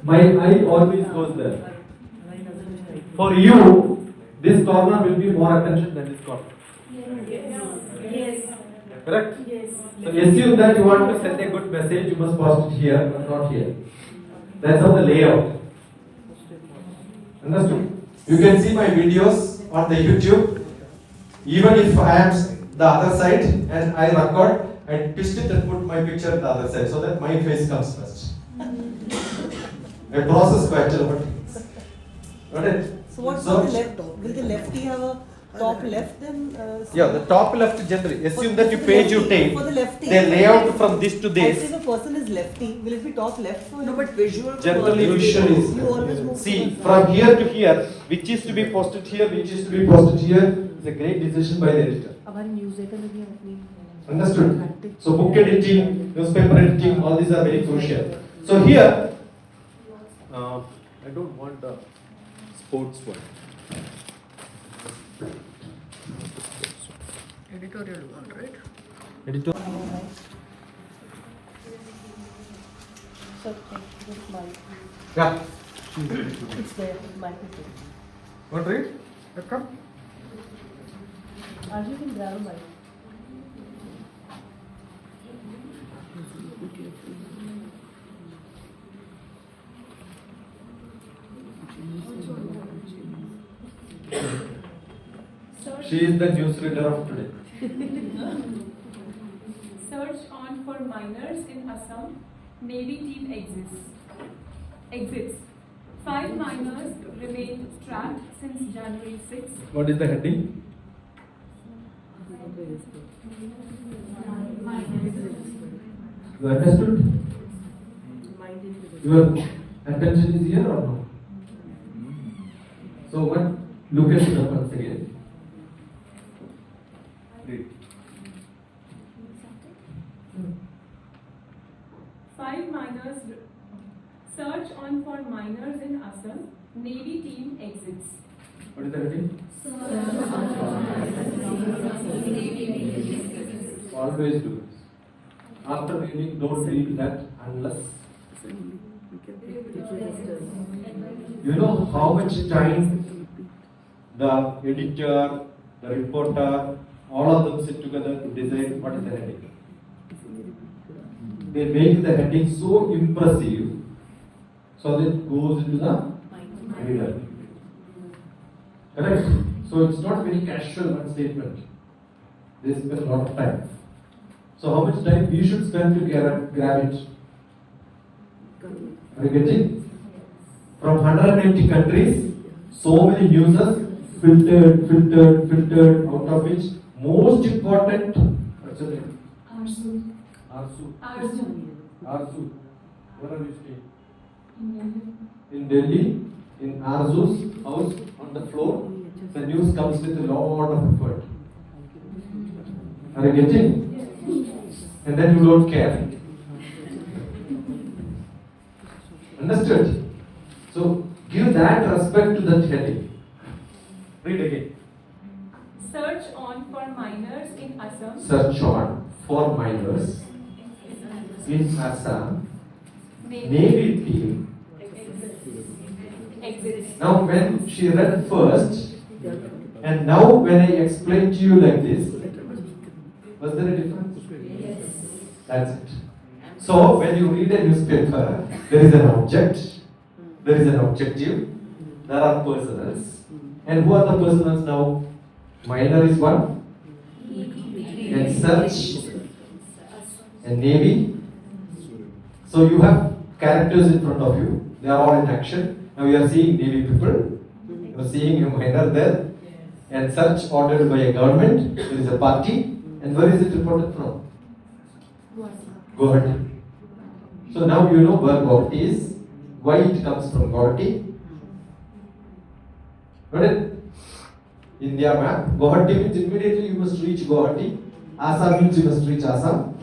my eye always goes there. For you, this corner will be more attention than this corner. Yes. Correct? Yes. So assume that you want to send a good message, you must post it here, but not here. That's how the layout. Understood? You can see my videos on the YouTube. Even if I am the other side and I record, I twist it and put my picture on the other side so that my face comes first. I process quite a lot. Got it? So what's on the left? Will the lefty have a top left then? Yeah, the top left generally. Assume that you page you take. For the lefty. They lay out from this to If this. a person is lefty, will it be top left for him? No, but visual. Generally visual is. You always move See, towards from here to here, which is to be posted here, which is to be posted here, is a great decision by the editor. हमारी newsletter में भी हम अपनी Understood? So book editing, newspaper editing, all these are very crucial. So here, I don't want the sports one. Editorial one, right? Editor. So this mic. Yeah. It's there. Mic is there. Want to read? Come. Arjun, you can grab a mic. She is the newsreader of today. Search on for minors in Assam. Navy team exits. 5 minors remain trapped since January 6. What is the heading? You understood? Your attention is here or no? So what? Look at it once again. Read. 5 minors search on for minors in Assam. Navy team exits. What is the heading? Always do this. After reading, don't read that unless you know how much time the editor, the reporter, all of them sit together to decide what is the heading. They make the heading so impressive so that it goes into the reader. Correct? So it's not very casual one statement. They spend a lot of time. So how much time we should spend to grab it? Are you getting? From 180 countries, so many users filtered, out of which most important, what's the name? Arzu. Where are you staying? In Delhi, in Arzu's house on the floor, the news comes with a lot of effort. Are you getting? And then you don't care. Understood? So give that respect to that heading. Read again. Search on for minors in Assam. Search on for minors in Assam. Navy team. Exits. Now when she read first and now when I explain to you like this, was there a difference? Yes. That's it. So when you read a newspaper, there is an object, there is an objective, there are personals. And who are the personals now? Minor is one, and search, and navy. So you have characters in front of you, they are all in action. Now you are seeing navy people, you are seeing a minor there, and search ordered by a government, there is a party, and where is it reported from? Guwahati. So now you know where Guwahati is, why it comes from Guwahati. Got it? India map. Guwahati means immediately you must reach Guwahati. Assam means you must reach Assam.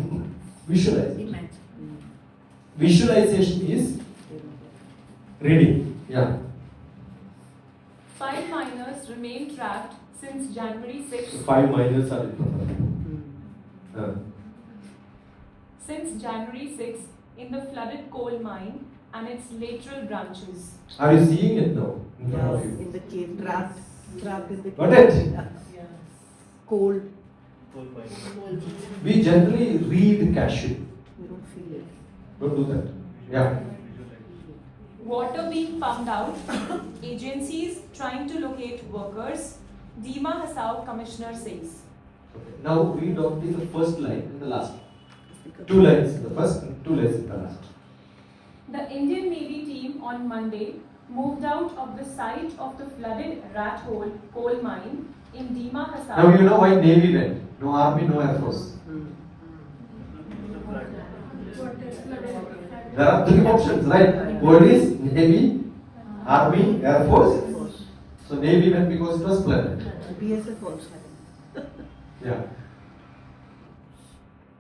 Visualize it. Visualization is reading. Yeah. 5 minors remain trapped since January 6. So 5 minors are in. Since January 6 in the flooded coal mine and its lateral branches. Are you seeing it now? In front of you? In the cave, trapped in the cave. Got it? Cold. We generally read casually. We don't feel it. Don't do that. Yeah. Water being pumped out, agencies trying to locate workers, Dima Hasao Commissioner says. Okay. Now read only the first line and the last. 2 lines in the first and 2 lines in the last. The Indian Navy team on Monday moved out of the site of the flooded rat hole coal mine in Dima Hasao. Now you know why Navy went. No Army, no Air Force. There are 3 options, right? Police, Navy, Army, Air Force. So Navy went because it was flooded. BSF also. Yeah.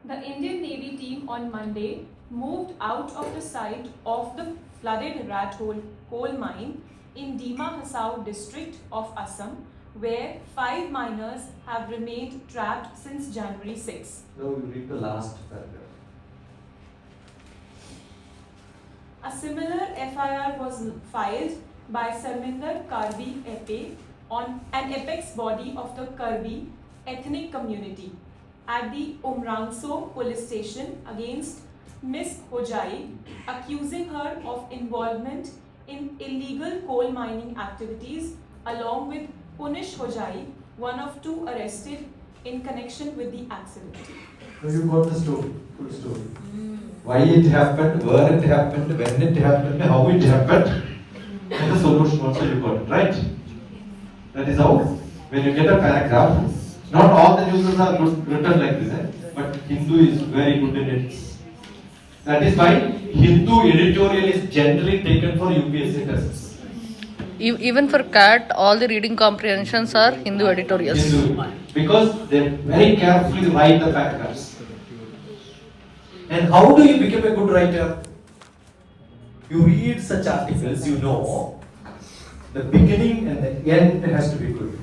The Indian Navy team on Monday moved out of the site of the flooded rat hole coal mine in Dima Hasao district of Assam, where 5 miners have remained trapped since January 6. Now you read the last paragraph. A similar FIR was filed by Sarminder Karbi Epe on an apex body of the Karbi ethnic community at the Umrangso police station against Miss Hojai, accusing her of involvement in illegal coal mining activities, along with Punish Hojai, one of 2 arrested in connection with the accident. Now you got the story, full story. Why it happened, where it happened, when it happened, how it happened, and the solution also you got it, right? That is how, when you get a paragraph, not all the news are good, written like this, but Hindu is very good in it. That is why Hindu editorial is generally taken for UPSC tests. Even for CAT, all the reading comprehensions are Hindu editorials. Hindu, because they very carefully write the paragraphs. And how do you become a good writer? You read such articles, you know The beginning and the end has to be good.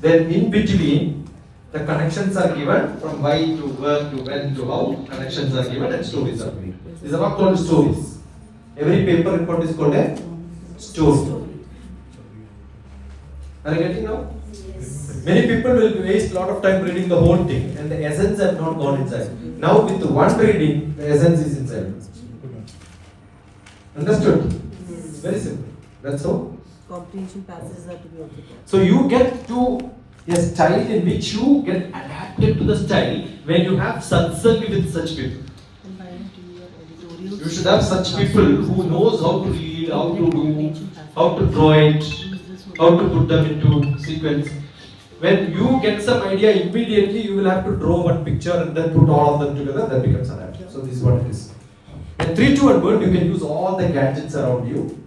Then in between, the connections are given from why to where to when to how. Connections are given and stories are made. These are not called stories. Every paper report is called a story. Are you getting now? Many people will waste a lot of time reading the whole thing and the essence have not gone inside. Now with one reading, the essence is inside. Understood? Very simple. That's all. Comprehension passages are to be also taught. So you get to a style in which you get adapted to the style when you have satsang with such people. And by doing your editorials, You should have such people who knows how to read, how to do, how to draw it, how to put them into sequence. When you get some idea, immediately you will have to draw one picture and then put all of them together, that becomes adaptive. So this is what it is. In 3-2-1 word, you can use all the gadgets around you.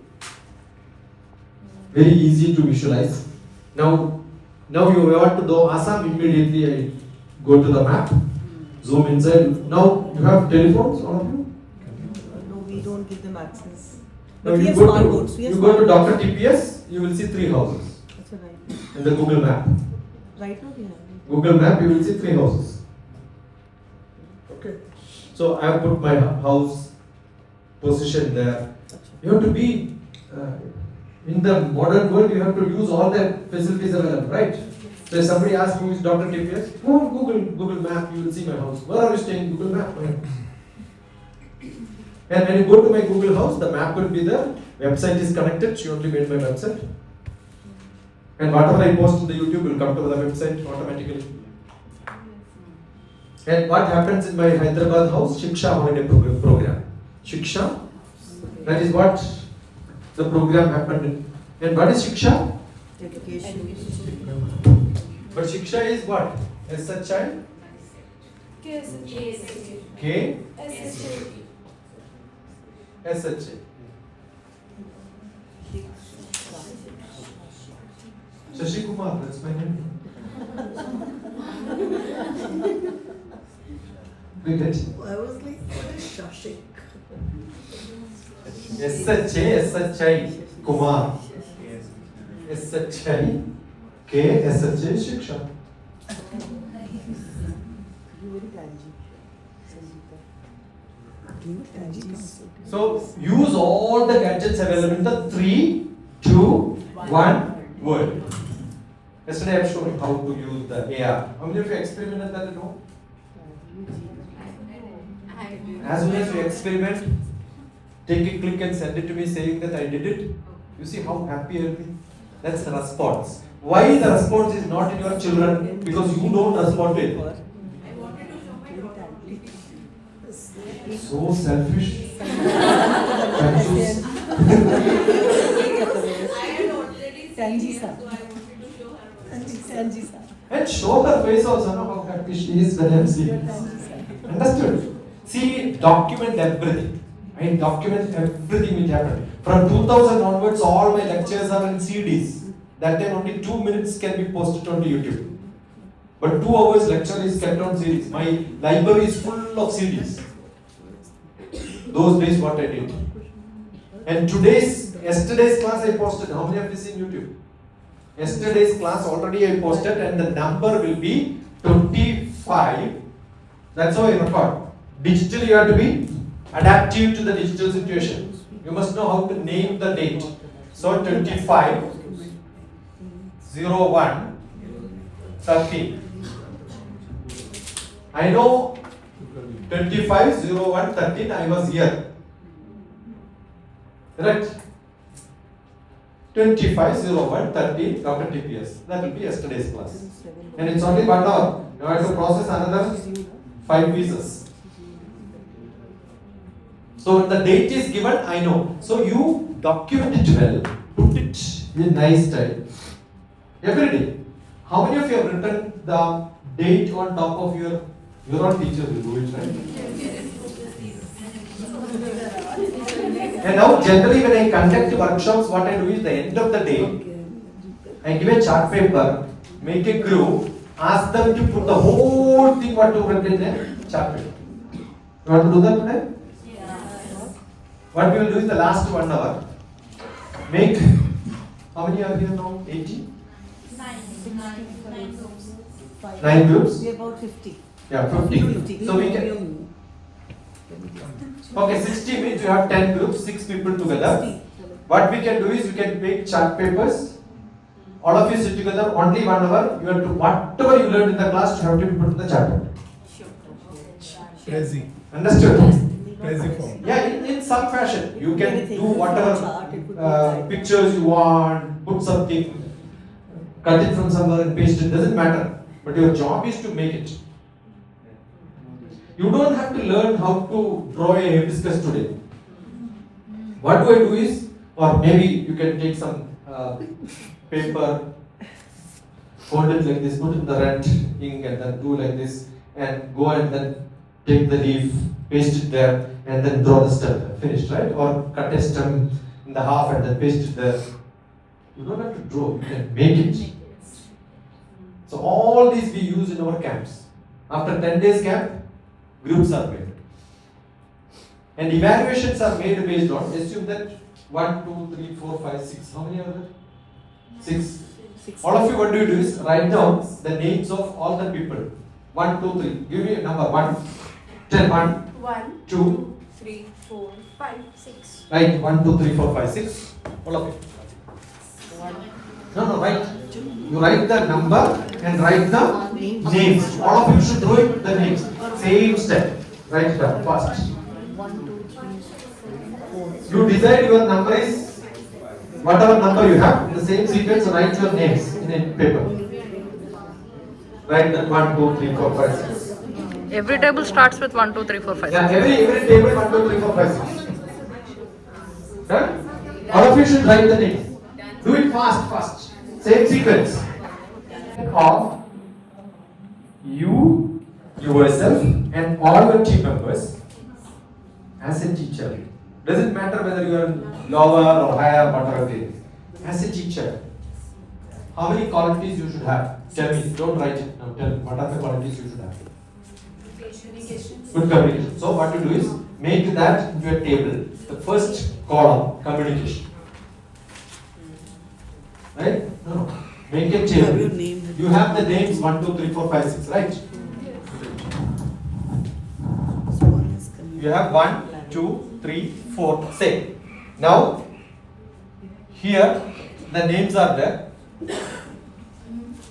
Very easy to visualize. Now you want to do Assam, immediately I go to the map, zoom inside. Now you have telephones, all of you? no, we don't give them access. Now But we you have go smart to, boards. you go to DrTPS, you will see 3 houses That's what right. in the Google map. Right now we have. Google map, you will see 3 houses. Okay. So I have put my house position there. You have to be in the modern world. You have to use all the facilities available, right? So if somebody asks who is DrTPS, go on Google map. You will see my house. Where are you staying? Google map. And when you go to my Google house, the map will be there. Website is connected. She only made my website. And whatever I post in the YouTube will come to the website automatically. And what happens in my Hyderabad house? Shiksha holiday program. Shiksha, that is what the program happened in. And what is Shiksha? Education. But Shiksha is what? As a child? K? SHA. Shashi Kumar, that's my name. We get it. I was like, what is Shashik? SHA, Kumar. SHA, K, SHA, Shiksha. You very tangy. So use all the gadgets available in the 3, 2, 1 word. Yesterday I have shown how to use the AR. How many of you experimented that at home? As soon as you experiment, take a click and send it to me saying that I did it. You see how happy I'll be? That's the response. Why the response is not in your children? Because you don't respond to it. So selfish. Confused. And show her face also, know how happy she is when I'm seeing. Understood? See, document everything. I document everything which happened. From 2000 onwards, all my lectures are in CDs. That time only 2 minutes can be posted on YouTube. But 2 hours lecture is kept on CDs. My library is full of CDs. Those days what I did. And yesterday's class I posted. How many of you seen YouTube? Yesterday's class already I posted and the number will be 25. That's how I record. Digitally you have to be adaptive to the digital situation. You must know how to name the date. So 25, 01, 13. I know 25, 01, 13 I was here. Correct? 25, 01, 13 DrTPS. That will be yesterday's class. And it's only 1 hour. Now I have to process another 5 pieces. So when the date is given, I know. So you document it well, put it in a nice style. Every day. How many of you have written the date on top of your all teachers will do it, right? And now generally when I conduct workshops, what I do is the end of the day, I give a chart paper, make a group, ask them to put the whole thing what you written in a chart paper. You want to do that today? What we will do is the last 1 hour, make How many are here now? 80? 9 groups. 9 groups? We're about 50. Yeah, 50. So we can. Okay, 60 means you have 10 groups, 6 people together. What we can do is we can make chart papers. All of you sit together only 1 hour. You have to, whatever you learned in the class, you have to put in the chart paper. Prezi. Understood? Prezi form. Yeah, in some fashion. You can Anything. do whatever pictures you want, put something, cut it from somewhere and paste it, doesn't matter. But your job is to make it. You don't have to learn how to draw a hibiscus today. What do I do is, or maybe you can take some paper, fold it like this, put it in the red ink and then do like this and go and then take the leaf, paste it there and then draw the stem. Finished, right? Or cut a stem in the half and then paste it there. You don't have to draw, you can make it. So all these we use in our camps. After 10 days camp, groups are made. And evaluations are made based on, assume that 1, 2, 3, 4, 5, 6. How many are there? 6. All of you, what do you do is write down the names of all the people. 1, 2, 3. Give me a number. 1. Tell 1. 1, 2. 3, 4, 5, 6. Right. 1, 2, 3, 4, 5, 6. All of you. No, write. You write the number and write the names. All of you should write the names. Same step. Write it down fast. 1, 2, 3, 4. You decide your number is whatever number you have. In the same sequence, write your names in a paper. Write that 1, 2, 3, 4, 5, 6. Every table starts with 1, 2, 3, 4, 5, 6. Yeah, every table 1, 2, 3, 4, 5, 6. Done? All of you should write the names. Do it fast. Same sequence. Of you, yourself, and all your team members as a teacher. Doesn't matter whether you are lower or higher, whatever it is. As a teacher, how many qualities you should have? Tell me. Don't write it. Now tell me. What are the qualities you should have? Good communication. So what you do is make that into a table. The first column, communication. Right? No. Make a table. You have the names 1, 2, 3, 4, 5, 6, right? You have 1, 2, 3, 4, say. Now, here the names are there.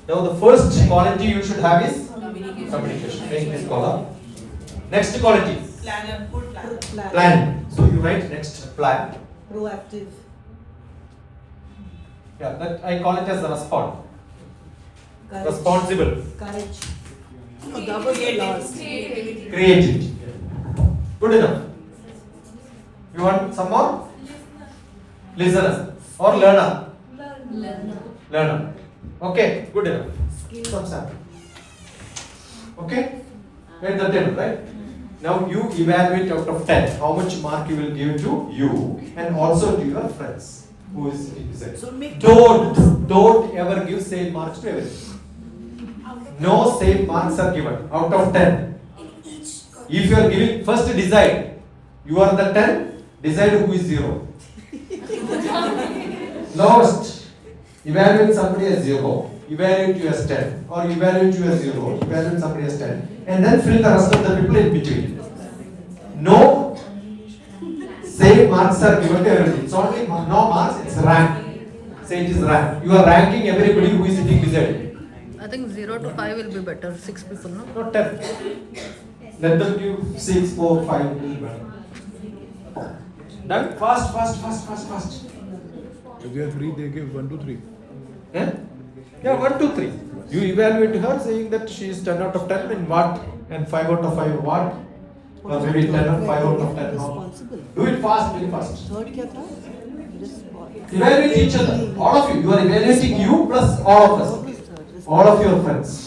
Now the first quality you should have is communication. Make this column. Next quality. Plan. So you write next plan. Proactive. Yeah, that I call it as a respond. Courage. Responsible. Courage. Oh, that was the last. Creativity. Good enough. You want some more? Listener or learner? Learner. Okay, good enough. Some sample. Okay? Get the table, right? Now you evaluate out of 10 how much mark you will give to you and also to your friends who is sitting beside. So make Don't ever give same marks to everyone. No same marks are given out of 10. If you are giving, first decide. You are the 10, decide who is 0. Last, evaluate somebody as 0, evaluate you as 10, or evaluate you as 0, evaluate somebody as 10, and then fill the rest of the people in between. No same marks are given to everything. It's only no marks, it's rank. Say it is rank. You are ranking everybody who is sitting beside you. I think 0 to 5 will be better. 6 people, no? Not 10. Let them give 6, 4, 5. Will be better. Done? Fast. If they are 3, they give 1, 2, 3. Yeah, 1, 2, 3. You evaluate her saying that she is 10 out of 10 in what and 5 out of 5 what, or maybe 10 or 5 out of 10 how. Do it fast, very fast. Third क्या था? Evaluate each other. All of you. You are evaluating you plus all of us. All of your friends.